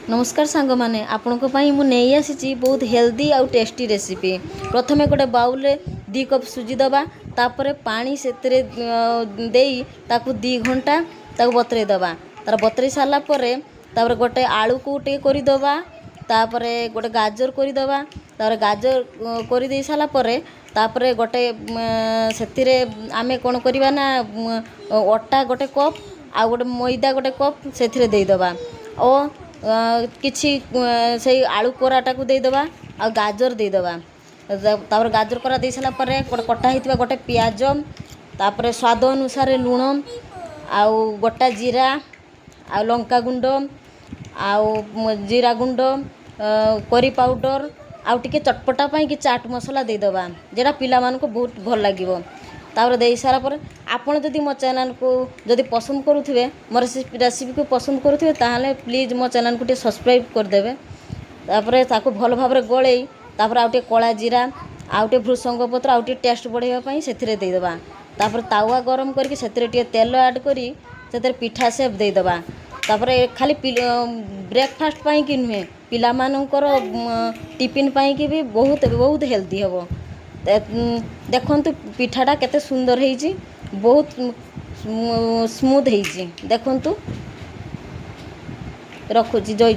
नमस्कार सांग माने आपनको पाई मु नहीं आसी बहुत हेल्दी आउ टेस्टी रेसिपी। प्रथमे गोटे बाउल रे 2 कप सुजी दबा तापर पानी से देई ताकू 2 घंटा ताकू बतरे दबा तार बतरे सारा परे तापर गोटे आलू को टे करी दबा तापर गोटे गाजर करी दबा तापर गाजर करी दे सारा परे तापर गोटे सेतिरे आमे कोन करबा ना अटा गोटे कप आ गोटे मैदा गोटे कप सेथिरे देई दबा ओ किछि से आलू कोराटा को दे दबा आ गाजर दे दबा तापर गाजर कोरा दे साला परे कटा हितबा गोटे प्याज तापर स्वाद अनुसार लूण आउ गोटा जीरा आ लंका गुंड आउ जीरा गुंड करी पाउडर आउ टिके चटपटा पाई कि चाट मसला दे दबा जेटा पिला मान को बहुत भल लागिवो। तापर दे सारा पर आपण जदि मो चैनल को जदि पसंद करुथिबे मोर रेसिपी को पसंद करुथिबे ताहले प्लीज मो चैनल को टे सब्सक्राइब कर देबे। तापर ताको भल भाबरे गळेई तापर आउटे कळा जीरा आउटे भृसंग पत्र आउटे टेस्ट बढ़ाइबा पई सेथिरे दे दबा तापर तावा गरम करके सेथिरे टे तेल ऐड करी सेथिरे पिठा शेप दे दबा तापर खाली ब्रेकफास्ट पाई कि नुहे पिला मानकर टिफिन पाई कि भी बहुत बहुत हेल्दी हबो। देखंतु पिठाटा केते सुंदर हेजी बहुत स्मूथ हेजी देखंतु रखुची जय।